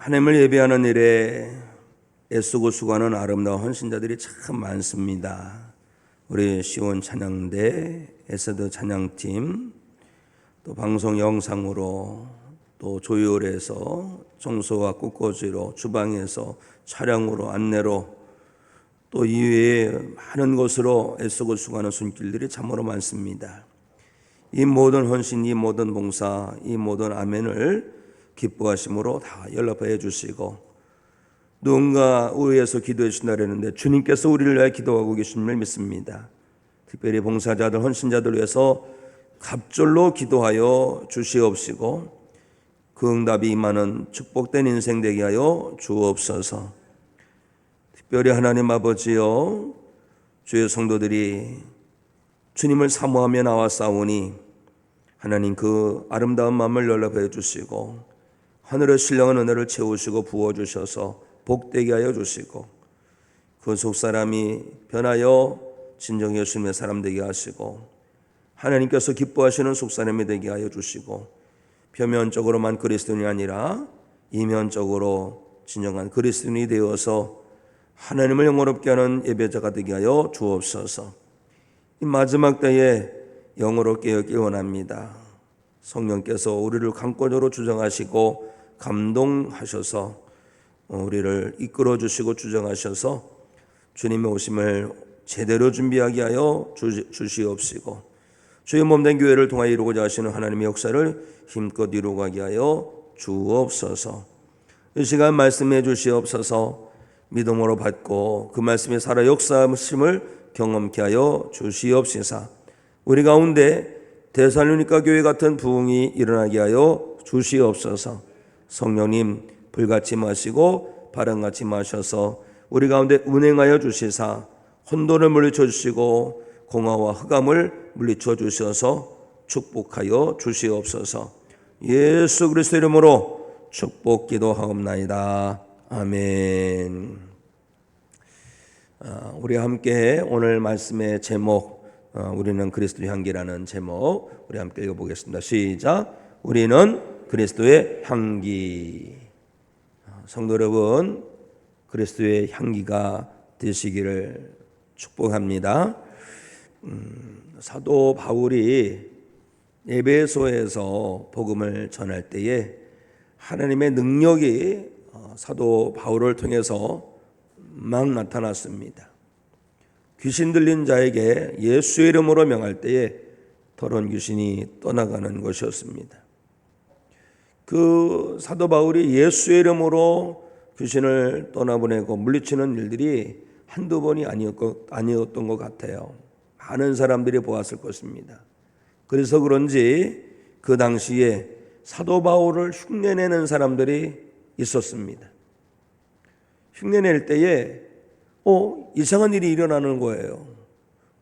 하나님을 예배하는 일에 애쓰고 수고하는 아름다운 헌신자들이 참 많습니다. 우리 시온 찬양대, 에스더 찬양팀, 또 방송 영상으로, 또 조율해서 청소와 꽃꽂이로, 주방에서 촬영으로, 안내로, 또 이외에 많은 것으로 애쓰고 수고하는 손길들이 참으로 많습니다. 이 모든 헌신, 이 모든 봉사, 이 모든 아멘을 기뻐하심으로 다 연락해 주시고, 누군가 우리에서 기도해 주신다 그랬는데 주님께서 우리를 위해 기도하고 계심을 믿습니다. 특별히 봉사자들, 헌신자들 위해서 갑절로 기도하여 주시옵시고, 그 응답이 임하는 축복된 인생 되게 하여 주옵소서. 특별히 하나님 아버지여, 주의 성도들이 주님을 사모하며 나왔사오니 하나님 그 아름다운 마음을 연락해 주시고, 하늘의 신령한 은혜를 채우시고 부어주셔서 복되게 하여 주시고, 그 속사람이 변하여 진정 예수님의 사람 되게 하시고, 하나님께서 기뻐하시는 속사람이 되게 하여 주시고, 표면적으로만 그리스도인이 아니라 이면적으로 진정한 그리스도인이 되어서 하나님을 영원롭게 하는 예배자가 되게 하여 주옵소서. 이 마지막 때에 영원롭게 여기 원합니다. 성령께서 우리를 강권으로 주장하시고 감동하셔서 우리를 이끌어 주시고 주장하셔서 주님의 오심을 제대로 준비하게 하여 주시옵시고, 주의 몸된 교회를 통하여 이루고자 하시는 하나님의 역사를 힘껏 이루어가게 하여 주옵소서. 이 시간 말씀해 주시옵소서. 믿음으로 받고 그 말씀이 살아 역사하심을 경험케 하여 주시옵시사. 우리 가운데 데살로니가 교회 같은 부흥이 일어나게 하여 주시옵소서. 성령님 불같이 마시고 바람같이 마셔서 우리 가운데 운행하여 주시사, 혼돈을 물리쳐 주시고 공허와 흑암을 물리쳐 주셔서 축복하여 주시옵소서. 예수 그리스도 이름으로 축복 기도하옵나이다. 아멘. 우리 함께 오늘 말씀의 제목, 우리는 그리스도의 향기라는 제목, 우리 함께 읽어보겠습니다. 시작. 우리는 그리스도의 향기. 성도 여러분, 그리스도의 향기가 되시기를 축복합니다. 사도 바울이 에베소에서 복음을 전할 때에 하나님의 능력이 사도 바울을 통해서 막 나타났습니다. 귀신 들린 자에게 예수의 이름으로 명할 때에 더러운 귀신이 떠나가는 것이었습니다. 그 사도 바울이 예수의 이름으로 귀신을 떠나보내고 물리치는 일들이 한두 번이 아니었던 것 같아요. 많은 사람들이 보았을 것입니다. 그래서 그런지 그 당시에 사도 바울을 흉내내는 사람들이 있었습니다. 흉내낼 때에 이상한 일이 일어나는 거예요.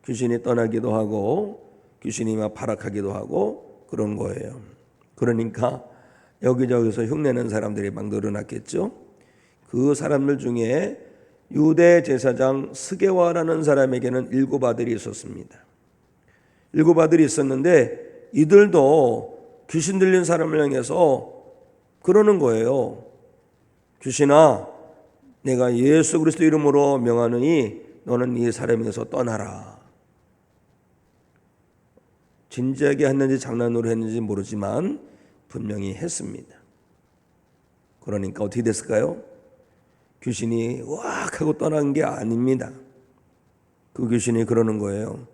귀신이 떠나기도 하고 귀신이 막 발악하기도 하고 그런 거예요. 그러니까 여기저기서 흉내내는 사람들이 막 늘어났겠죠. 그 사람들 중에 유대 제사장 스게와라는 사람에게는 7 아들이 있었습니다. 7 아들이 있었는데 이들도 귀신 들린 사람을 향해서 그러는 거예요. 귀신아, 내가 예수 그리스도 이름으로 명하느니 너는 이 사람에게서 떠나라. 진지하게 했는지 장난으로 했는지 모르지만 분명히 했습니다. 그러니까 어떻게 됐을까요? 귀신이 으악 하고 떠난 게 아닙니다. 그 귀신이 그러는 거예요.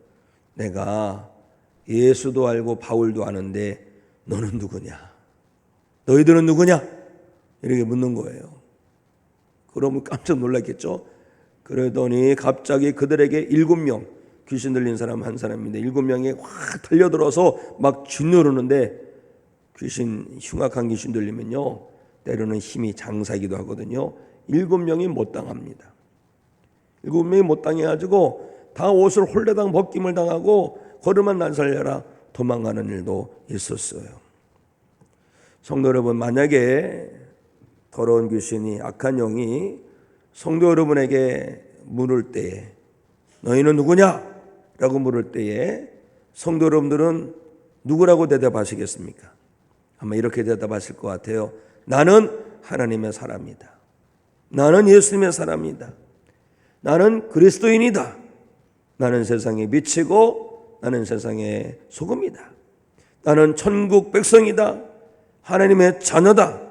내가 예수도 알고 바울도 아는데 너는 누구냐? 너희들은 누구냐? 이렇게 묻는 거예요. 그러면 깜짝 놀랐겠죠? 그러더니 갑자기 그들에게 7명, 귀신 들린 사람 한 사람인데 7명이 확 달려들어서 막 짓누르는데, 귀신, 흉악한 귀신 들리면요 때로는 힘이 장사이기도 하거든요. 7명이 못 당합니다. 7명이 못 당해가지고 다 옷을 홀레당 벗김을 당하고 걸음만 날살려라 도망가는 일도 있었어요. 성도 여러분, 만약에 더러운 귀신이, 악한 영이 성도 여러분에게 물을 때에 너희는 누구냐? 라고 물을 때에 성도 여러분들은 누구라고 대답하시겠습니까? 아마 이렇게 대답하실 것 같아요. 나는 하나님의 사람이다. 나는 예수님의 사람이다. 나는 그리스도인이다. 나는 세상에 미치고 나는 세상의 소금이다. 나는 천국 백성이다. 하나님의 자녀다.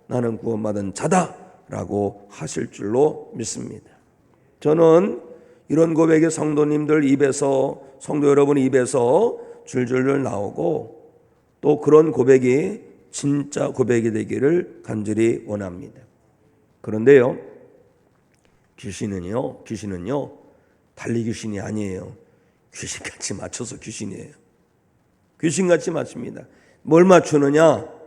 나는 구원받은 자다. 라고 하실 줄로 믿습니다. 저는 이런 고백이 성도님들 입에서, 성도 여러분 입에서 줄줄줄 나오고 또 그런 고백이 진짜 고백이 되기를 간절히 원합니다. 그런데요, 귀신은요 달리 귀신이 아니에요. 귀신같이 맞춰서 귀신이에요. 귀신같이 맞춥니다. 뭘 맞추느냐?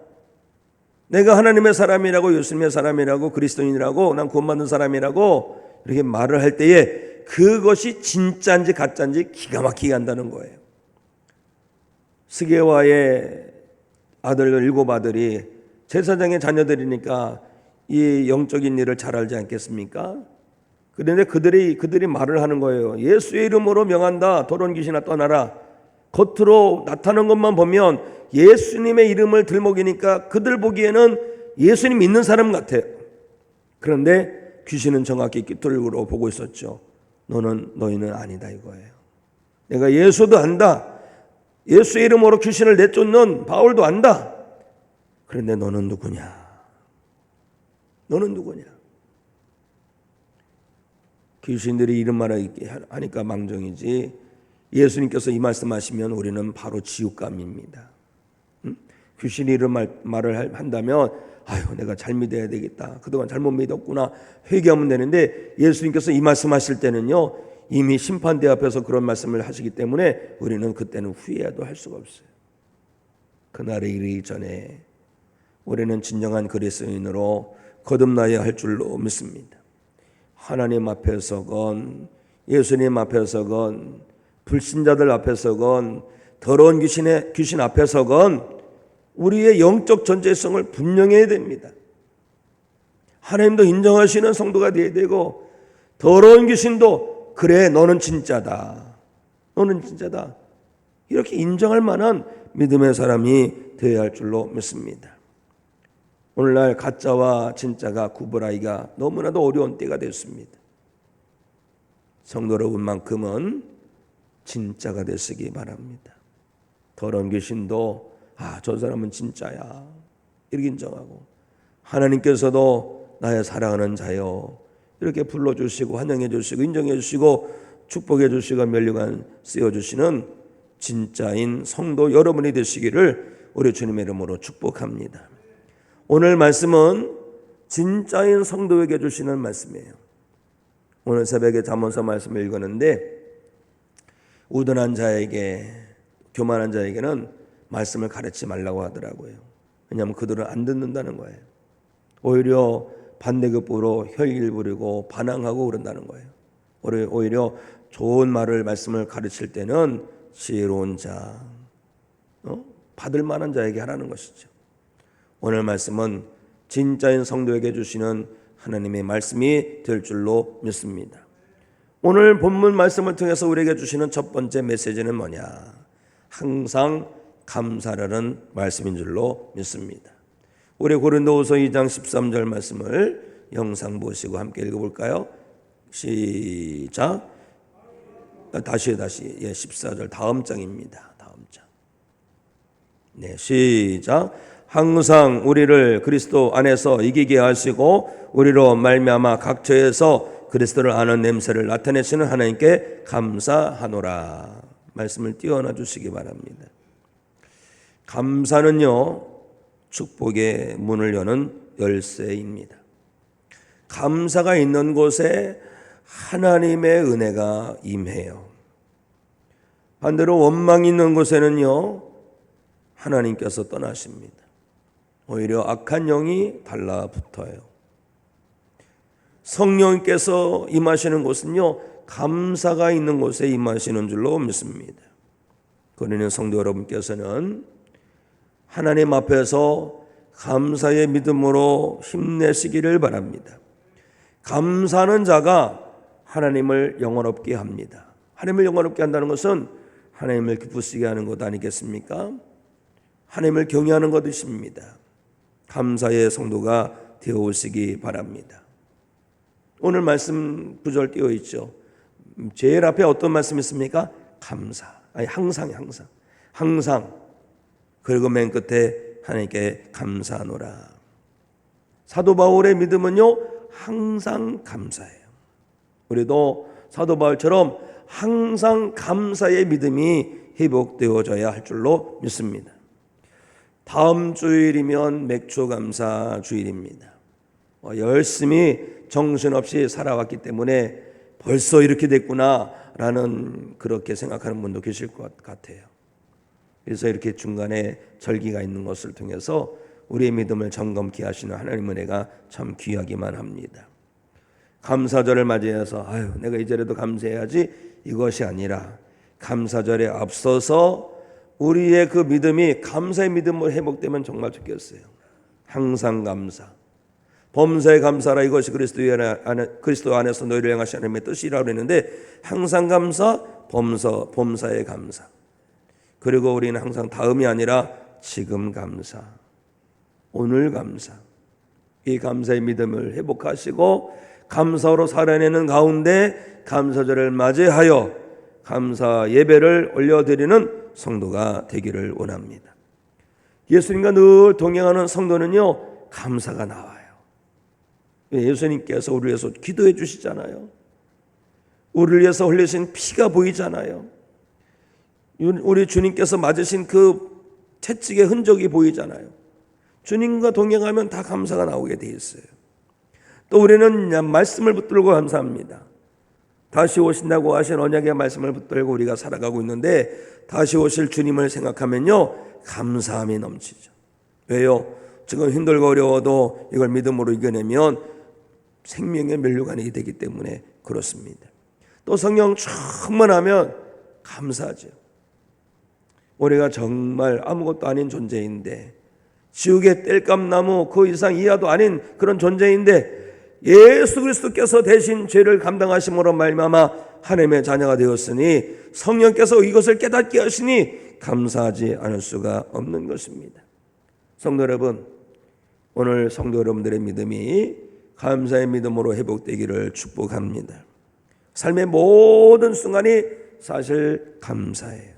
내가 하나님의 사람이라고, 예수님의 사람이라고, 그리스도인이라고, 난 구원받은 사람이라고 이렇게 말을 할 때에 그것이 진짜인지 가짜인지 기가 막히게 한다는 거예요. 스게와의 아들 7 아들이 제사장의 자녀들이니까 이 영적인 일을 잘 알지 않겠습니까? 그런데 그들이 말을 하는 거예요. 예수의 이름으로 명한다. 더러운 귀신아 떠나라. 겉으로 나타나는 것만 보면 예수님의 이름을 들먹이니까 그들 보기에는 예수님 믿는 사람 같아요. 그런데 귀신은 정확히 깃털로 보고 있었죠. 너희는 아니다 이거예요. 내가 예수도 안다. 예수의 이름으로 귀신을 내쫓는 바울도 안다. 그런데 너는 누구냐? 너는 누구냐? 귀신들이 이런 말을 하니까 망정이지, 예수님께서 이 말씀하시면 우리는 바로 지옥감입니다. 귀신이 이런 말을 한다면 아유 내가 잘 믿어야 되겠다. 그동안 잘못 믿었구나. 회개하면 되는데 예수님께서 이 말씀하실 때는요 이미 심판대 앞에서 그런 말씀을 하시기 때문에 우리는 그때는 후회도 할 수가 없어요. 그날이 이르기 전에 우리는 진정한 그리스도인으로 거듭나야 할 줄로 믿습니다. 하나님 앞에서건 예수님 앞에서건 불신자들 앞에서건 더러운 귀신 앞에서건 우리의 영적 존재성을 분명해야 됩니다. 하나님도 인정하시는 성도가 되어야 되고 더러운 귀신도 그래 너는 진짜다. 너는 진짜다. 이렇게 인정할 만한 믿음의 사람이 되어야 할 줄로 믿습니다. 오늘날 가짜와 진짜가 구분하기가 너무나도 어려운 때가 됐습니다. 성도 여러분만큼은 진짜가 되시기 바랍니다. 더러운 귀신도 저 사람은 진짜야 이렇게 인정하고 하나님께서도 나의 사랑하는 자요 이렇게 불러주시고 환영해 주시고 인정해 주시고 축복해 주시고 면류관 쓰여주시는 진짜인 성도 여러분이 되시기를 우리 주님의 이름으로 축복합니다. 오늘 말씀은 진짜인 성도에게 주시는 말씀이에요. 오늘 새벽에 잠언서 말씀을 읽었는데 우둔한 자에게, 교만한 자에게는 말씀을 가르치지 말라고 하더라고요. 왜냐하면 그들은 안 듣는다는 거예요. 오히려 반대급부로 혈기를 부리고 반항하고 그런다는 거예요. 오히려 좋은 말씀을 가르칠 때는 지혜로운 자, 받을 만한 자에게 하라는 것이죠. 오늘 말씀은 진짜인 성도에게 주시는 하나님의 말씀이 될 줄로 믿습니다. 오늘 본문 말씀을 통해서 우리에게 주시는 첫 번째 메시지는 뭐냐? 항상 감사라는 말씀인 줄로 믿습니다. 우리 고린도후서 2장 13절 말씀을 영상 보시고 함께 읽어볼까요? 시작. 다시 14절 다음 장입니다. 다음 장. 네, 시작. 항상 우리를 그리스도 안에서 이기게 하시고 우리로 말미암아 각처에서 그리스도를 아는 냄새를 나타내시는 하나님께 감사하노라. 말씀을 띄워놔 주시기 바랍니다. 감사는요 축복의 문을 여는 열쇠입니다. 감사가 있는 곳에 하나님의 은혜가 임해요. 반대로 원망이 있는 곳에는요 하나님께서 떠나십니다. 오히려 악한 영이 달라붙어요. 성령께서 임하시는 곳은요 감사가 있는 곳에 임하시는 줄로 믿습니다. 그러니 성도 여러분께서는 하나님 앞에서 감사의 믿음으로 힘내시기를 바랍니다. 감사하는 자가 하나님을 영원롭게 합니다. 하나님을 영원롭게 한다는 것은 하나님을 기쁘시게 하는 것 아니겠습니까? 하나님을 경외하는 것이십니다. 감사의 성도가 되어오시기 바랍니다. 오늘 말씀 구절 띄어 있죠. 제일 앞에 어떤 말씀이 있습니까? 감사. 아니 항상. 그리고 맨 끝에 하나님께 감사하노라. 사도 바울의 믿음은요, 항상 감사해요. 우리도 사도 바울처럼 항상 감사의 믿음이 회복되어져야 할 줄로 믿습니다. 다음 주일이면 맥주 감사 주일입니다. 열심히 정신없이 살아왔기 때문에 벌써 이렇게 됐구나라는 그렇게 생각하는 분도 계실 것 같아요. 그래서 이렇게 중간에 절기가 있는 것을 통해서 우리의 믿음을 점검케 하시는 하나님 은혜가 참 귀하기만 합니다. 감사절을 맞이해서 내가 이제라도 감사해야지, 이것이 아니라 감사절에 앞서서 우리의 그 믿음이 감사의 믿음으로 회복되면 정말 좋겠어요. 항상 감사, 범사에 감사라, 이것이 그리스도 안에서 너희를 향하신 하나님의 뜻이라고 했는데, 항상 감사, 범사에 감사. 그리고 우리는 항상 다음이 아니라 지금 감사, 오늘 감사. 이 감사의 믿음을 회복하시고 감사로 살아내는 가운데 감사절을 맞이하여 감사 예배를 올려드리는 성도가 되기를 원합니다. 예수님과 늘 동행하는 성도는요, 감사가 나와요. 예수님께서 우리를 위해서 기도해 주시잖아요. 우리를 위해서 흘리신 피가 보이잖아요. 우리 주님께서 맞으신 그 채찍의 흔적이 보이잖아요. 주님과 동행하면 다 감사가 나오게 돼 있어요. 또 우리는 말씀을 붙들고 감사합니다. 다시 오신다고 하신 언약의 말씀을 붙들고 우리가 살아가고 있는데, 다시 오실 주님을 생각하면요, 감사함이 넘치죠. 왜요? 지금 힘들고 어려워도 이걸 믿음으로 이겨내면 생명의 면류관이 되기 때문에 그렇습니다. 또 성령 충만하면 감사하죠. 우리가 정말 아무것도 아닌 존재인데, 지옥의 땔감나무 그 이상 이하도 아닌 그런 존재인데, 예수 그리스도께서 대신 죄를 감당하심으로 말미암아 하나님의 자녀가 되었으니 성령께서 이것을 깨닫게 하시니 감사하지 않을 수가 없는 것입니다. 성도 여러분, 오늘 성도 여러분들의 믿음이 감사의 믿음으로 회복되기를 축복합니다. 삶의 모든 순간이 사실 감사해요.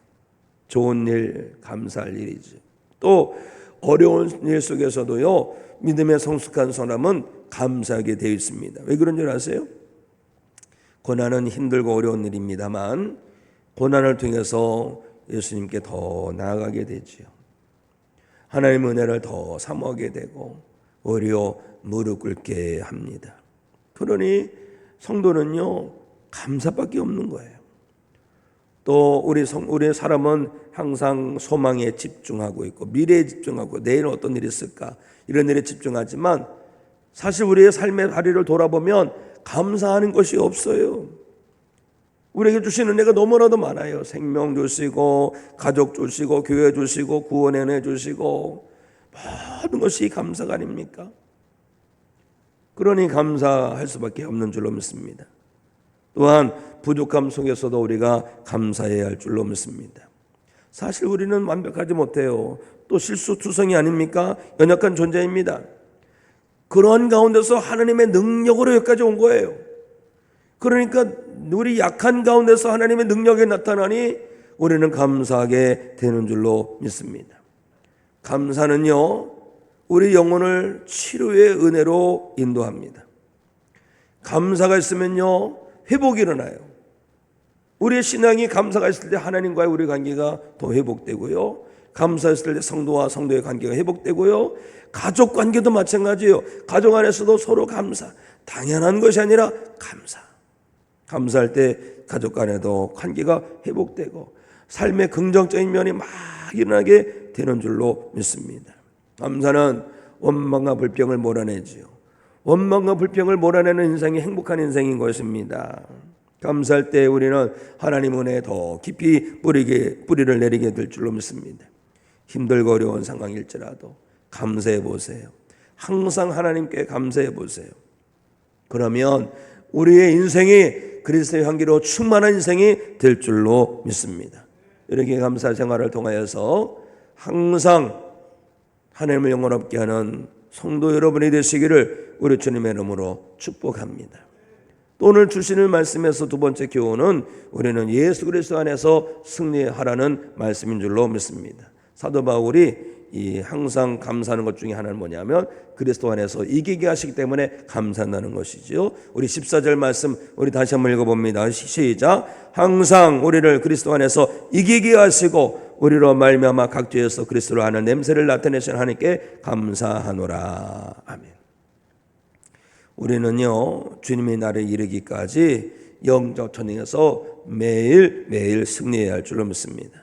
좋은 일, 감사할 일이죠. 또 어려운 일 속에서도요, 믿음의 성숙한 사람은 감사하게 되어 있습니다. 왜 그런 줄 아세요? 고난은 힘들고 어려운 일입니다만 고난을 통해서 예수님께 더 나아가게 되지요. 하나님의 은혜를 더 사모하게 되고 오히려 무릎 꿇게 합니다. 그러니 성도는요, 감사밖에 없는 거예요. 또 우리 사람은 항상 소망에 집중하고 있고 미래에 집중하고 내일은 어떤 일이 있을까 이런 일에 집중하지만 사실 우리의 삶의 다리를 돌아보면 감사하는 것이 없어요. 우리에게 주신 은혜가 너무나도 많아요. 생명 주시고 가족 주시고 교회 주시고 구원의 은혜 주시고 모든 것이 감사가 아닙니까? 그러니 감사할 수밖에 없는 줄로 믿습니다. 또한 부족함 속에서도 우리가 감사해야 할 줄로 믿습니다. 사실 우리는 완벽하지 못해요. 또 실수투성이 아닙니까? 연약한 존재입니다. 그러한 가운데서 하나님의 능력으로 여기까지 온 거예요. 그러니까 우리 약한 가운데서 하나님의 능력이 나타나니 우리는 감사하게 되는 줄로 믿습니다. 감사는요, 우리 영혼을 치료의 은혜로 인도합니다. 감사가 있으면요, 회복이 일어나요. 우리의 신앙이 감사가 있을 때 하나님과의 우리 관계가 더 회복되고요, 감사했을 때 성도와 성도의 관계가 회복되고요, 가족 관계도 마찬가지예요. 가족 안에서도 서로 감사, 당연한 것이 아니라 감사할 때 가족 간에도 관계가 회복되고 삶의 긍정적인 면이 막 일어나게 되는 줄로 믿습니다. 감사는 원망과 불평을 몰아내지요. 원망과 불평을 몰아내는 인생이 행복한 인생인 것입니다. 감사할 때 우리는 하나님 은혜에 더 깊이 뿌리를 내리게 될 줄로 믿습니다. 힘들고 어려운 상황일지라도 감사해 보세요. 항상 하나님께 감사해 보세요. 그러면 우리의 인생이 그리스도의 향기로 충만한 인생이 될 줄로 믿습니다. 이렇게 감사 생활을 통하여서 항상 하나님을 영원롭게 하는 성도 여러분이 되시기를 우리 주님의 이름으로 축복합니다. 또 오늘 주시는 말씀에서 두 번째 교훈은 우리는 예수 그리스도 안에서 승리하라는 말씀인 줄로 믿습니다. 사도 바울이 항상 감사하는 것 중에 하나는 뭐냐면 그리스도 안에서 이기게 하시기 때문에 감사한다는 것이죠. 우리 14절 말씀 우리 다시 한번 읽어봅니다. 시작. 항상 우리를 그리스도 안에서 이기게 하시고 우리로 말미암아 각 죄에서 그리스도를 아는 냄새를 나타내신 하나님께 감사하노라. 아멘. 우리는요 주님이 나를 이르기까지 영적 전쟁에서 매일 승리해야 할 줄로 믿습니다.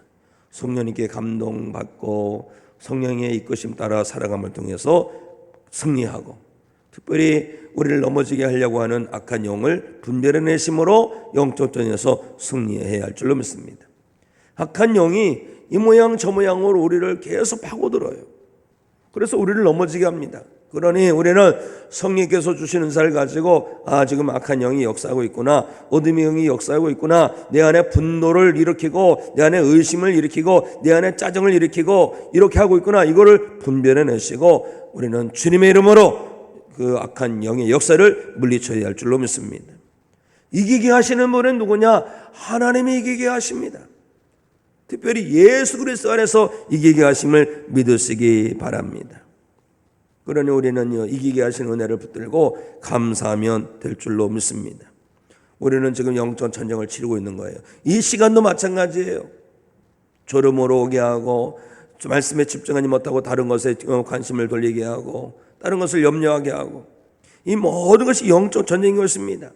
성령님께 감동받고 성령의 이끄심 따라 살아감을 통해서 승리하고, 특별히 우리를 넘어지게 하려고 하는 악한 영을 분별해내심으로 영적 전쟁에서 승리해야 할 줄로 믿습니다. 악한 영이 이 모양 저 모양으로 우리를 계속 파고들어요. 그래서 우리를 넘어지게 합니다. 그러니 우리는 성령께서 주시는 은사를 가지고 지금 악한 영이 역사하고 있구나, 어둠의 영이 역사하고 있구나, 내 안에 분노를 일으키고 내 안에 의심을 일으키고 내 안에 짜증을 일으키고 이렇게 하고 있구나, 이거를 분별해내시고 우리는 주님의 이름으로 그 악한 영의 역사를 물리쳐야 할 줄로 믿습니다. 이기게 하시는 분은 누구냐? 하나님이 이기게 하십니다. 특별히 예수 그리스도 안에서 이기게 하심을 믿으시기 바랍니다. 그러니 우리는 이기게 하신 은혜를 붙들고 감사하면 될 줄로 믿습니다. 우리는 지금 영적 전쟁을 치르고 있는 거예요. 이 시간도 마찬가지예요. 졸음으로 오게 하고 말씀에 집중하지 못하고 다른 것에 관심을 돌리게 하고 다른 것을 염려하게 하고, 이 모든 것이 영적 전쟁인 것입니다.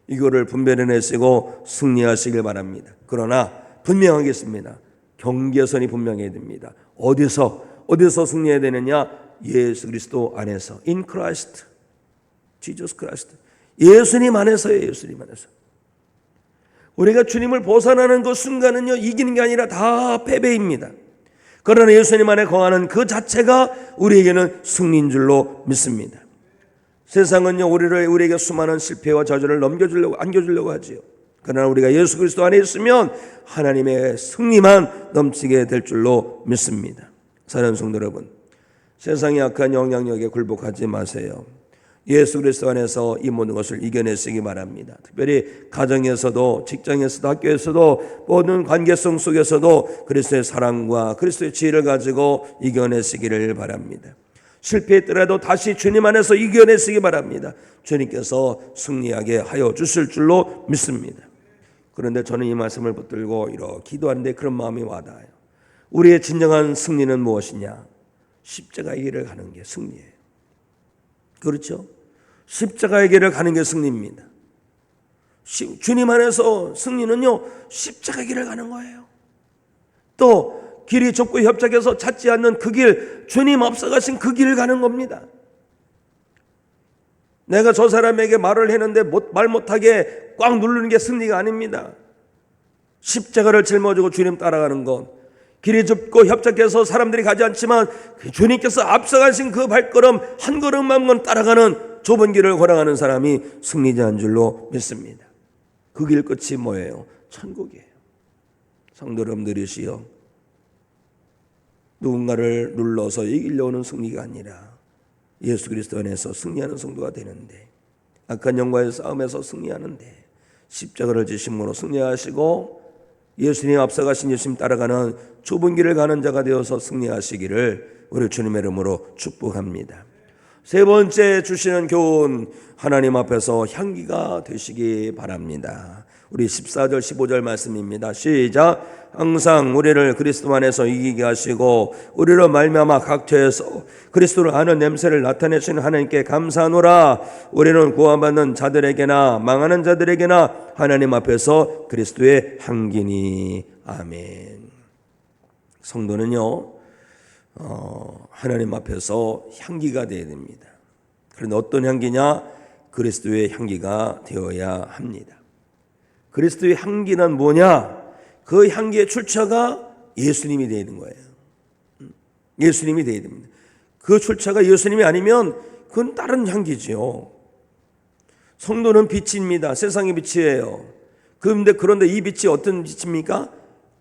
이거를 분별해내시고 승리하시길 바랍니다. 그러나 분명하겠습니다. 경계선이 분명해야 됩니다. 어디서 승리해야 되느냐? 예수 그리스도 안에서, in Christ, Jesus Christ. 예수님 안에서예요. 예수님 안에서. 우리가 주님을 벗어나는 그 순간은요, 이기는 게 아니라 다 패배입니다. 그러나 예수님 안에 거하는 그 자체가 우리에게는 승리인 줄로 믿습니다. 세상은요, 우리에게 수많은 실패와 저주를 안겨주려고 하지요. 그러나 우리가 예수 그리스도 안에 있으면 하나님의 승리만 넘치게 될 줄로 믿습니다. 사랑하는 성도 여러분, 세상의 악한 영향력에 굴복하지 마세요. 예수 그리스도 안에서 이 모든 것을 이겨내시기 바랍니다. 특별히 가정에서도, 직장에서도, 학교에서도, 모든 관계성 속에서도 그리스도의 사랑과 그리스도의 지혜를 가지고 이겨내시기를 바랍니다. 실패했더라도 다시 주님 안에서 이겨내시기 바랍니다. 주님께서 승리하게 하여 주실 줄로 믿습니다. 그런데 저는 이 말씀을 붙들고 이렇게 기도하는데 그런 마음이 와닿아요. 우리의 진정한 승리는 무엇이냐? 십자가의 길을 가는 게 승리예요. 그렇죠? 십자가의 길을 가는 게 승리입니다. 주님 안에서 승리는요, 십자가의 길을 가는 거예요. 또 길이 좁고 협착해서 찾지 않는 그 길, 주님 앞서가신 그 길을 가는 겁니다. 내가 저 사람에게 말을 했는데 말 못하게 꽉 누르는 게 승리가 아닙니다. 십자가를 짊어지고 주님 따라가는 것, 길이 좁고 협착해서 사람들이 가지 않지만 주님께서 앞서가신 그 발걸음 한 걸음만 따라가는 좁은 길을 걸어가는 사람이 승리자인 줄로 믿습니다. 그 길 끝이 뭐예요? 천국이에요. 성도 여러분들이시여, 누군가를 눌러서 이기려고 하는 승리가 아니라 예수 그리스도 안에서 승리하는 성도가 되는데, 악한 영과의 싸움에서 승리하는데 십자가를 지심으로 승리하시고 예수님 앞서가신 예수님 따라가는 좁은 길을 가는 자가 되어서 승리하시기를 우리 주님의 이름으로 축복합니다. 세 번째 주시는 교훈, 하나님 앞에서 향기가 되시기 바랍니다. 우리 14절 15절 말씀입니다. 시작. 항상 우리를 그리스도 안에서 이기게 하시고 우리로 말미암아 각 죄에서 그리스도를 아는 냄새를 나타내시는 하나님께 감사하노라. 우리는 구원받는 자들에게나 망하는 자들에게나 하나님 앞에서 그리스도의 향기니. 아멘. 성도는요, 하나님 앞에서 향기가 되어야 됩니다. 그런데 어떤 향기냐? 그리스도의 향기가 되어야 합니다. 그리스도의 향기는 뭐냐? 그 향기의 출처가 예수님이 되어야 되는 거예요. 예수님이 되어야 됩니다. 그 출처가 예수님이 아니면 그건 다른 향기죠. 성도는 빛입니다. 세상의 빛이에요. 그런데 이 빛이 어떤 빛입니까?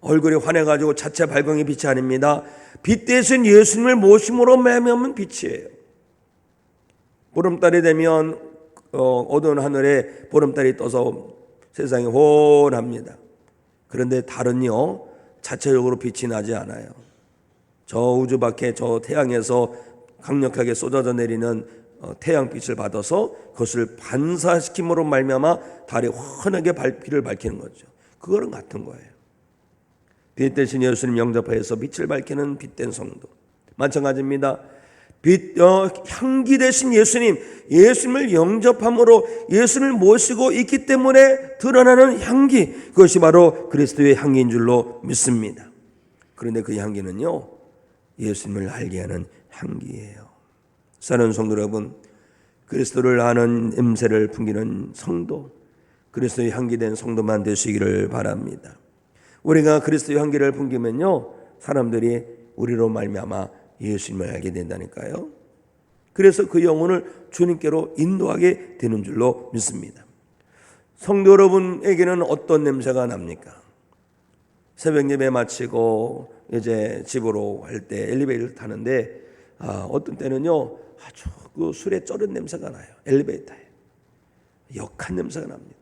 얼굴이 환해가지고 자체 발광의 빛이 아닙니다. 빛 대신 예수님을 모심으로 매매하면 빛이에요. 보름달이 되면 어두운 하늘에 보름달이 떠서 세상이 혼합니다. 그런데 달은요 자체적으로 빛이 나지 않아요. 저 우주 밖에 저 태양에서 강력하게 쏟아져 내리는 태양빛을 받아서 그것을 반사시킴으로 말미암아 달이 환하게 빛을 밝히는 거죠. 그거랑 같은 거예요. 빛 대신 예수님 영접하여서 빛을 밝히는 빛된 성도 마찬가지입니다. 향기 대신 예수님을 영접함으로 예수님을 모시고 있기 때문에 드러나는 향기, 그것이 바로 그리스도의 향기인 줄로 믿습니다. 그런데 그 향기는요 예수님을 알게 하는 향기예요. 사랑하는 성도 여러분, 그리스도를 아는 냄새를 풍기는 성도, 그리스도의 향기된 성도만 되시기를 바랍니다. 우리가 그리스도의 향기를 풍기면요 사람들이 우리로 말미암아 예수님을 알게 된다니까요. 그래서 그 영혼을 주님께로 인도하게 되는 줄로 믿습니다. 성도 여러분에게는 어떤 냄새가 납니까? 새벽 예배 마치고 이제 집으로 갈 때 엘리베이터를 타는데 어떤 때는요 아주 그 술에 쩔은 냄새가 나요. 엘리베이터에 역한 냄새가 납니다.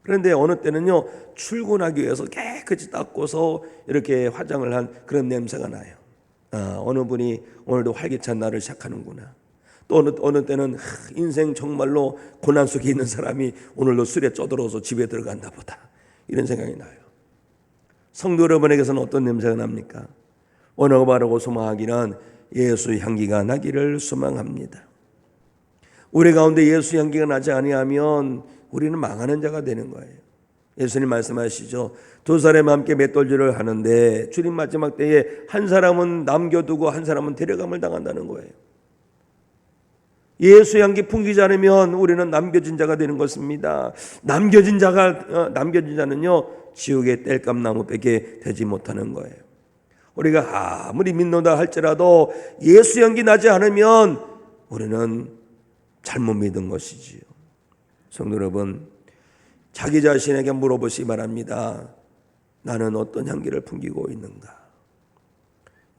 그런데 어느 때는요 출근하기 위해서 깨끗이 닦고서 이렇게 화장을 한 그런 냄새가 나요. 어느 분이 오늘도 활기찬 날을 시작하는구나. 또 어느 때는 인생 정말로 고난 속에 있는 사람이 오늘도 술에 쪄들어서 집에 들어간다 보다, 이런 생각이 나요. 성도 여러분에게서는 어떤 냄새가 납니까? 언어가 바르고 소망하기는 예수 향기가 나기를 소망합니다. 우리 가운데 예수 향기가 나지 아니하면 우리는 망하는 자가 되는 거예요. 예수님 말씀하시죠. 두 사람이 함께 맷돌질을 하는데 주님 마지막 때에 한 사람은 남겨두고 한 사람은 데려감을 당한다는 거예요. 예수 향기 풍기지 않으면 우리는 남겨진 자가 되는 것입니다. 남겨진 자는요 지옥의 땔감나무밖에 되지 못하는 거예요. 우리가 아무리 믿는다 할지라도 예수 향기 나지 않으면 우리는 잘못 믿은 것이지요. 성도 여러분, 자기 자신에게 물어보시기 바랍니다. 나는 어떤 향기를 풍기고 있는가?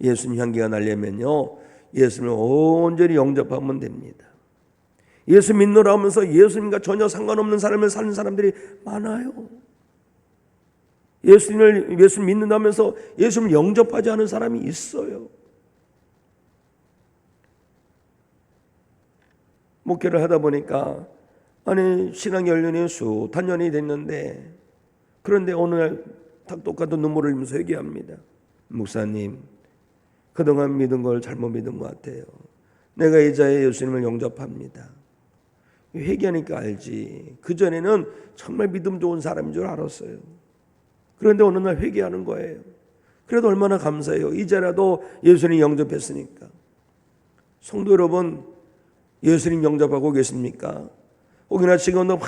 예수님 향기가 나려면요 예수님을 온전히 영접하면 됩니다. 예수 믿노라 하면서 예수님과 전혀 상관없는 삶을 사는 사람들이 많아요. 예수 믿는다면서 예수님을 영접하지 않은 사람이 있어요. 목회를 하다 보니까 신앙 연륜이 숱한 년이 됐는데, 그런데 어느 날 똑같은 눈물을 흘리면서 회개합니다. 목사님, 그동안 믿은 걸 잘못 믿은 것 같아요. 내가 이제야 예수님을 영접합니다. 회개하니까 알지. 그전에는 정말 믿음 좋은 사람인 줄 알았어요. 그런데 어느 날 회개하는 거예요. 그래도 얼마나 감사해요. 이제라도 예수님 영접했으니까. 성도 여러분, 예수님 영접하고 계십니까? 혹여나 지금도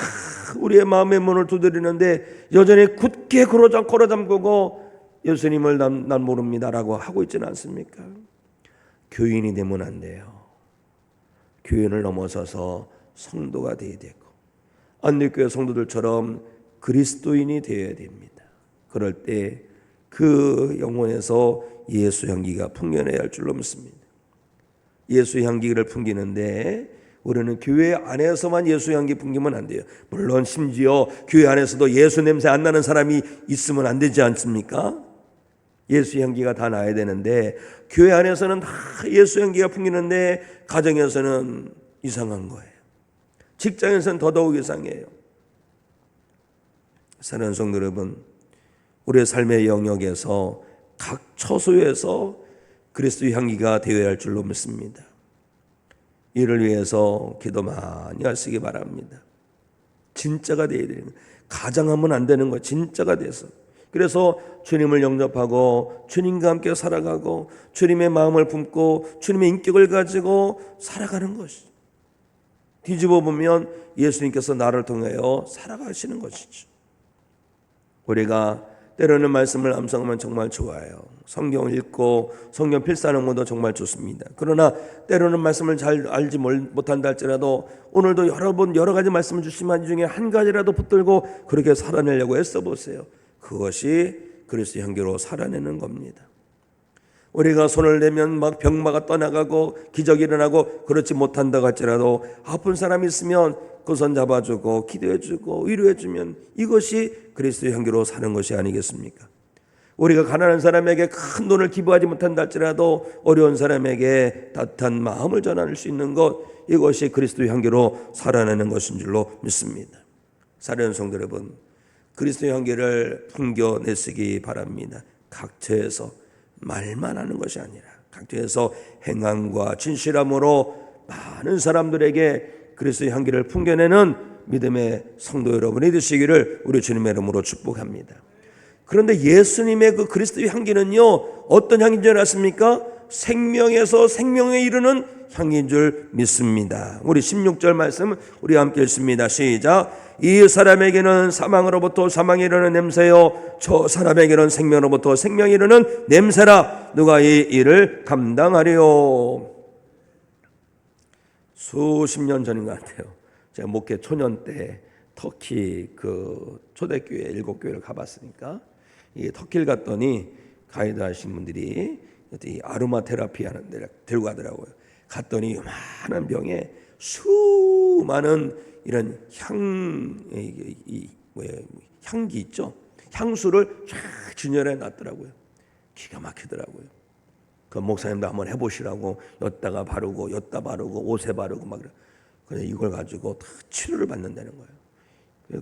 우리의 마음의 문을 두드리는데 여전히 굳게 걸어 잠그고 예수님을 난 모릅니다라고 하고 있지는 않습니까? 교인이 되면 안 돼요. 교인을 넘어서서 성도가 되어야 되고 안디교회 성도들처럼 그리스도인이 되어야 됩니다. 그럴 때 그 영혼에서 예수 향기가 풍겨내야 할 줄로 믿습니다. 예수 향기를 풍기는데 우리는 교회 안에서만 예수 향기 풍기면 안 돼요. 물론 심지어 교회 안에서도 예수 냄새 안 나는 사람이 있으면 안 되지 않습니까? 예수 향기가 다 나야 되는데 교회 안에서는 다 예수 향기가 풍기는데 가정에서는 이상한 거예요. 직장에서는 더더욱 이상해요. 사랑하는 성도 여러분, 우리의 삶의 영역에서 각 처소에서 그리스도의 향기가 되어야 할 줄로 믿습니다. 이를 위해서 기도 많이 하시기 바랍니다. 진짜가 되어야 되는 거예요. 가장하면 안 되는 거예요. 진짜가 돼서. 그래서 주님을 영접하고 주님과 함께 살아가고 주님의 마음을 품고 주님의 인격을 가지고 살아가는 것이, 뒤집어 보면 예수님께서 나를 통하여 살아가시는 것이죠. 우리가 때로는 말씀을 암송하면 정말 좋아요. 성경을 읽고 성경 필사하는 것도 정말 좋습니다. 그러나 때로는 말씀을 잘 알지 못한다 할지라도 오늘도 여러 가지 말씀을 주시면 이 중에 한 가지라도 붙들고 그렇게 살아내려고 애써보세요. 그것이 그리스도 향기로 살아내는 겁니다. 우리가 손을 대면 막 병마가 떠나가고 기적이 일어나고 그렇지 못한다고 할지라도 아픈 사람이 있으면 그 손 잡아주고 기도해주고 위로해주면 이것이 그리스도의 향기로 사는 것이 아니겠습니까? 우리가 가난한 사람에게 큰 돈을 기부하지 못한다 할지라도 어려운 사람에게 따뜻한 마음을 전할 수 있는 것, 이것이 그리스도의 향기로 살아내는 것인 줄로 믿습니다. 사랑하는 성도 여러분, 그리스도의 향기를 풍겨내시기 바랍니다. 각처에서 말만 하는 것이 아니라 각처에서 행함과 진실함으로 많은 사람들에게 그리스도의 향기를 풍겨내는 믿음의 성도 여러분이 되시기를 우리 주님의 이름으로 축복합니다. 그런데 예수님의 그 그리스도의 향기는요, 어떤 향기인 줄 아십니까? 생명에서 생명에 이르는 향기인 줄 믿습니다. 우리 16절 말씀 우리 함께 읽습니다. 시작. 이 사람에게는 사망으로부터 사망에 이르는 냄새요, 저 사람에게는 생명으로부터 생명에 이르는 냄새라. 누가 이 일을 감당하리요? 수십 년 전인 것 같아요. 제가 목회 초년 때 터키 그 초대교회 7교회를 가봤으니까 이 터키를 갔더니 가이드 하신 분들이 아로마 테라피 하는 데를 데리고 가더라고요. 갔더니 많은 병에 수많은 이런 향기 있죠. 향수를 쫙 진열해 놨더라고요. 기가 막히더라고요. 그 목사님도 한번 해보시라고 엿다가 바르고 엿다 바르고 옷에 바르고 막 그래. 이걸 가지고 다 치료를 받는다는 거예요.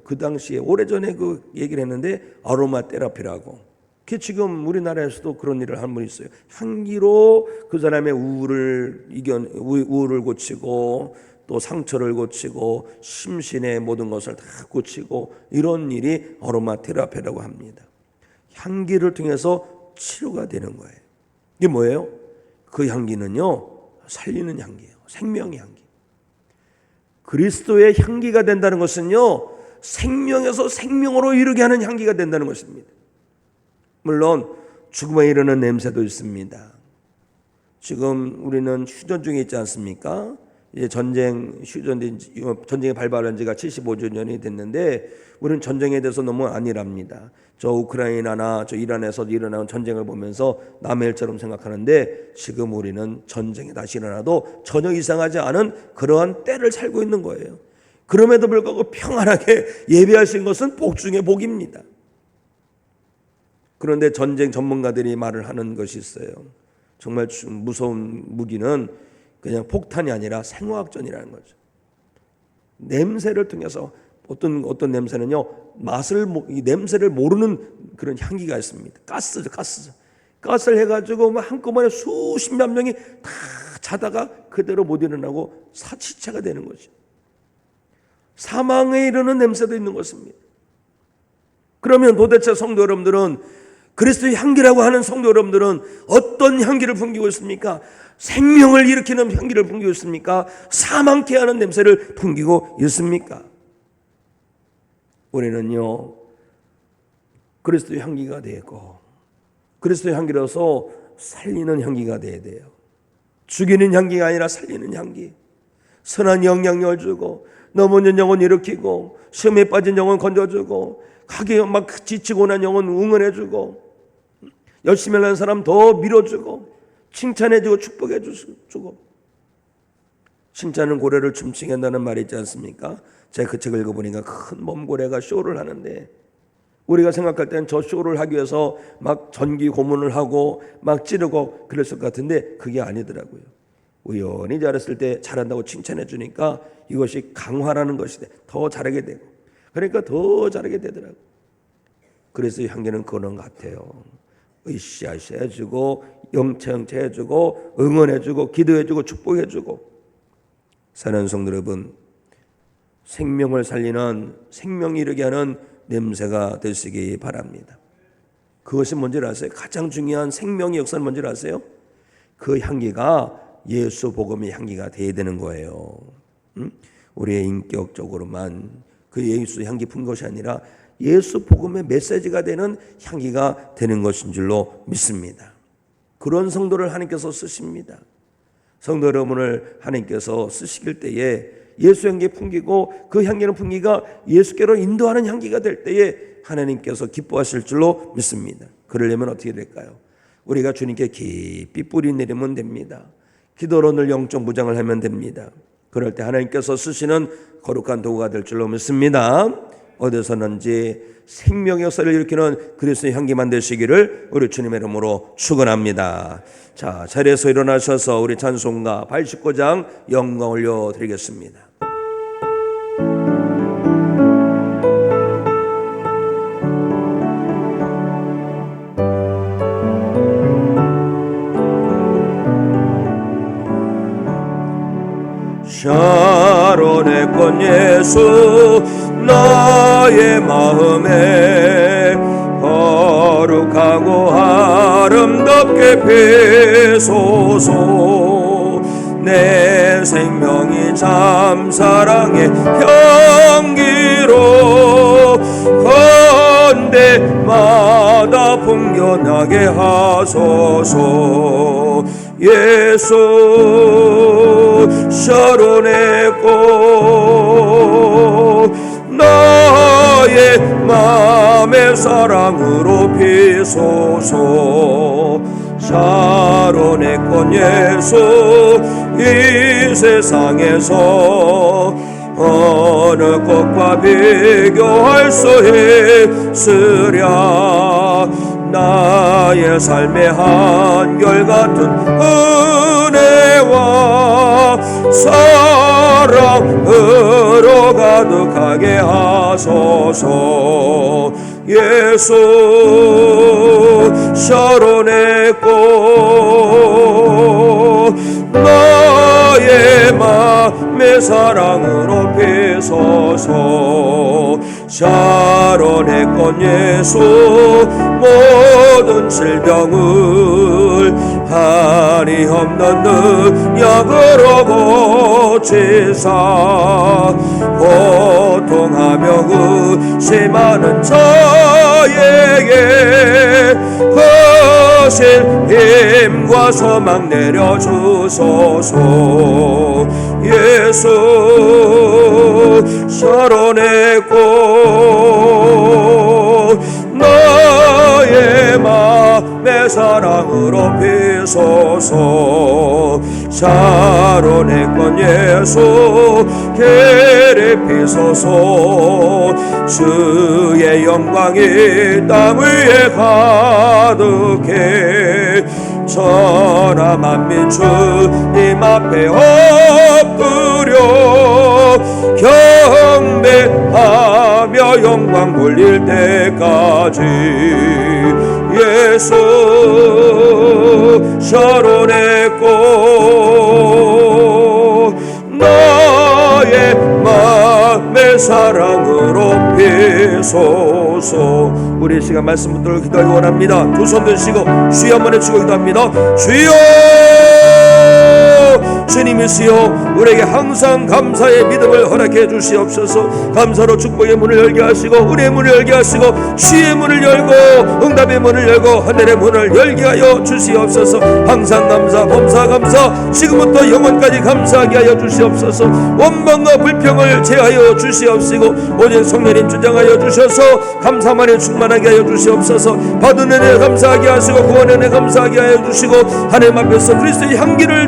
그 당시에 오래전에 그 얘기를 했는데 아로마 테라피라고. 그 지금 우리나라에서도 그런 일을 한 분 있어요. 향기로 그 사람의 우울을 고치고 또 상처를 고치고 심신의 모든 것을 다 고치고 이런 일이 아로마 테라피라고 합니다. 향기를 통해서 치료가 되는 거예요. 이게 뭐예요? 그 향기는요, 살리는 향기예요. 생명의 향기. 그리스도의 향기가 된다는 것은요, 생명에서 생명으로 이르게 하는 향기가 된다는 것입니다. 물론 죽음에 이르는 냄새도 있습니다. 지금 우리는 휴전 중에 있지 않습니까? 이제 전쟁이 발발한 지가 75주년이 됐는데 우리는 전쟁에 대해서 너무 안일합니다. 저 우크라이나나 저 이란에서 일어나는 전쟁을 보면서 남의 일처럼 생각하는데 지금 우리는 전쟁이 다시 일어나도 전혀 이상하지 않은 그러한 때를 살고 있는 거예요. 그럼에도 불구하고 평안하게 예배할 수 있는 것은 복 중에 복입니다. 그런데 전쟁 전문가들이 말을 하는 것이 있어요. 정말 무서운 무기는 그냥 폭탄이 아니라 생화학전이라는 거죠. 냄새를 통해서 어떤 냄새는요, 이 냄새를 모르는 그런 향기가 있습니다. 가스죠. 가스를 해가지고 한꺼번에 수십만 명이 다 자다가 그대로 못 일어나고 사치체가 되는 거죠. 사망에 이르는 냄새도 있는 것입니다. 그러면 도대체 성도 여러분들은, 그리스도의 향기라고 하는 성도 여러분들은 어떤 향기를 풍기고 있습니까? 생명을 일으키는 향기를 풍기고 있습니까? 사망케 하는 냄새를 풍기고 있습니까? 우리는요, 그리스도의 향기가 되고 그리스도의 향기로서 살리는 향기가 돼야 돼요. 죽이는 향기가 아니라 살리는 향기. 선한 영향력을 주고 넘어진 영혼 일으키고 시험에 빠진 영혼 건져주고 가게 막 지치고 난 영혼 응원해주고 열심히 하는 사람 더 밀어주고 칭찬해주고 축복해주고. 칭찬은 고래를 춤추게 한다는 말이 있지 않습니까? 제가 그 책을 읽어보니까 큰 몸고래가 쇼를 하는데 우리가 생각할 때는 저 쇼를 하기 위해서 막 전기 고문을 하고 막 찌르고 그랬을 것 같은데 그게 아니더라고요. 우연히 잘했을 때 잘한다고 칭찬해 주니까 이것이 강화라는 것이 돼. 더 잘하게 되고 그러니까 더 잘하게 되더라고요. 그래서 향기는 그런 것 같아요. 으쌰으쌰 해주고 영체영체 해주고 응원해주고 기도해주고 축복해주고. 사랑하는 성도 여러분, 생명을 살리는 생명이 이르게 하는 냄새가 되시기 바랍니다. 그것이 뭔지 아세요? 가장 중요한 생명의 역사는 뭔지 아세요? 그 향기가 예수 복음의 향기가 되어야 되는 거예요. 우리의 인격적으로만 그 예수 향기 푼 것이 아니라 예수 복음의 메시지가 되는 향기가 되는 것인 줄로 믿습니다. 그런 성도를 하나님께서 쓰십니다. 성도 여러분을 하나님께서 쓰시길 때에 예수 향기 풍기고 그 향기는 풍기가 예수께로 인도하는 향기가 될 때에 하나님께서 기뻐하실 줄로 믿습니다. 그러려면 어떻게 될까요? 우리가 주님께 깊이 뿌리 내리면 됩니다. 기도로 늘 영적 무장을 하면 됩니다. 그럴 때 하나님께서 쓰시는 거룩한 도구가 될 줄로 믿습니다. 어디서는지 생명의 역사를 일으키는 그리스도의 향기만 되시기를 우리 주님의 이름으로 축원합니다. 자, 자리에서 일어나셔서 우리 찬송가 89장 영광 올려드리겠습니다. 샤론의 꽃 예수 나의 마음에 거룩하고 아름답게 피소서. 내 생명이 참 사랑의 향기로 건대마다 풍겨나게 하소서. 예수 샤론의 꽃 나의 맘의 사랑으로 피소서. 샤론의 꽃 예수 이 세상에서 어느 꽃과 비교할 수 있으랴. 나의 삶의 한결같은 은혜와 사랑으로 가득하게 하소서. 예수 샤론의 꽃 나의 맘의 사랑으로 피소서. 샤론의 꽃 예수 모든 질병을 한이 없는 능력으로 고치사 고통하며 의심하는 자에게 거실 힘과 소망 내려주소서. 예수 샤론의 꽃 나의 맘의 사랑으로 피소서. 샤론의 꽃 예수 계리 피소서. 주의 영광이 땅 위에 가득해 천하 만민 주님 앞에 엎드려 경배하며 영광 돌릴 때까지. 예수 샤론의 꽃 나의 맘의 사랑으로 피소서. 우리 시간 말씀 붙들고 기도하기 원합니다. 두 손 드시고 주여 한번 외치고 기도합니다. 주여 주님이시여 우리에게 항상 감사의 믿음을 허락해 주시옵소서. 감사로 축복의 문을 열게 하시고 은혜의 문을 열게 하시고 지혜의 문을 열고 응답의 문을 열고 하늘의 문을 열게 하여 주시옵소서. 항상 감사 범사 감사 지금부터 영원까지 감사하게 하여 주시옵소서. 원망과 불평을 제하여 주시옵시고 오직 성령님 주장하여 주셔서 감사만에 충만하게 하여 주시옵소서. 받은 은혜 감사하게 하시고 구원 은혜 감사하게 하여 주시고 하나님 앞에서 그리스도의 향기를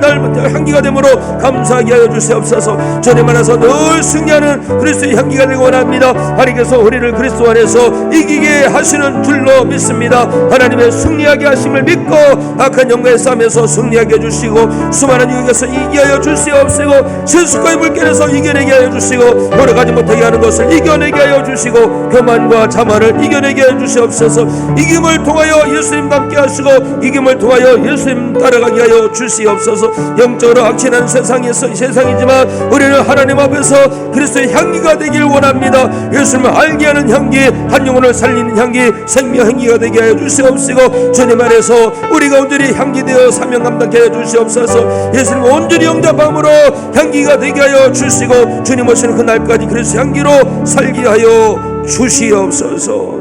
향기가 됨으로 감사하게 하여 주시옵소서. 주님 안에서 늘 승리하는 그리스도의 향기가 되기 원합니다. 하나님께서 우리를 그리스도 안에서 이기게 하시는 줄로 믿습니다. 하나님의 승리하게 하심을 믿고 악한 영과의 싸움에서 승리하게 해주시고 수많은 유혹에서 이기게 하여 주시옵시고 실수과의 물결에서 이겨내게 하여 주시고 돌아가지 못하게 하는 것을 이겨내게 하여 주시고 교만과 자만을 이겨내게 하여 주시옵소서. 이김을 통하여 예수님과 함께 하시고 이김을 통하여 예수님 따라가게 하여 주시옵소서. 영적으로 악취난 세상이지만 우리는 하나님 앞에서 그리스도의 향기가 되길 원합니다. 예수님을 알게 하는 향기, 한 영혼을 살리는 향기, 생명 향기가 되게 하여 주시옵시고 주님 안에서 우리가 온전히 향기되어 사명 감당케 하여 주시옵소서. 예수님 온전히 영접함으로 향기가 되게 하여 주시고 주님 오시는 그날까지 그리스도 향기로 살게 하여 주시옵소서.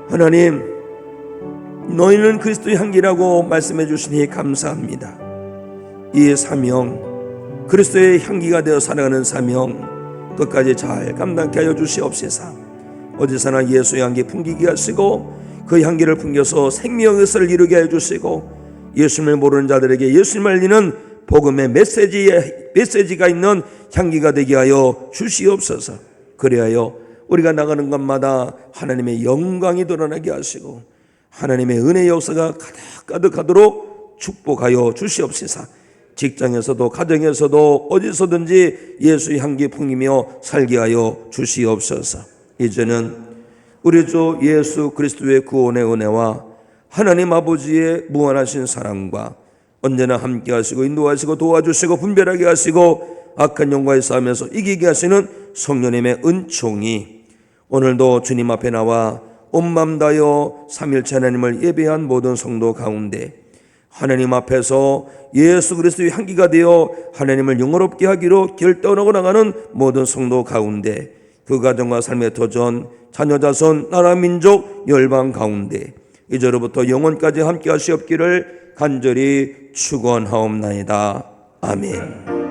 하나님, 너희는 그리스도의 향기라고 말씀해 주시니 감사합니다. 이 사명, 그리스도의 향기가 되어 살아가는 사명 끝까지 잘 감당케 하여 주시옵소서. 어디서나 예수의 향기 풍기게 하시고 그 향기를 풍겨서 생명의 것을 이루게 해주시고 예수님을 모르는 자들에게 예수님을 알리는 복음의 메시지가 있는 향기가 되게 하여 주시옵소서. 그리하여 우리가 나가는 곳마다 하나님의 영광이 드러나게 하시고 하나님의 은혜의 역사가 가득하도록 축복하여 주시옵소서. 직장에서도 가정에서도 어디서든지 예수의 향기 풍기며 살게 하여 주시옵소서. 이제는 우리 주 예수 그리스도의 구원의 은혜와 하나님 아버지의 무한하신 사랑과 언제나 함께 하시고 인도하시고 도와주시고 분별하게 하시고 악한 영과의 싸움에서 이기게 하시는 성령님의 은총이 오늘도 주님 앞에 나와 온 마음 다하여 삼일체 하나님을 예배한 모든 성도 가운데 하나님 앞에서 예수 그리스도의 향기가 되어 하나님을 영화롭게 하기로 결단하고 나가는 모든 성도 가운데 그 가정과 삶의 도전, 자녀 자손, 나라 민족, 열방 가운데 이제로부터 영원까지 함께 하시옵기를 간절히 축원하옵나이다. 아멘.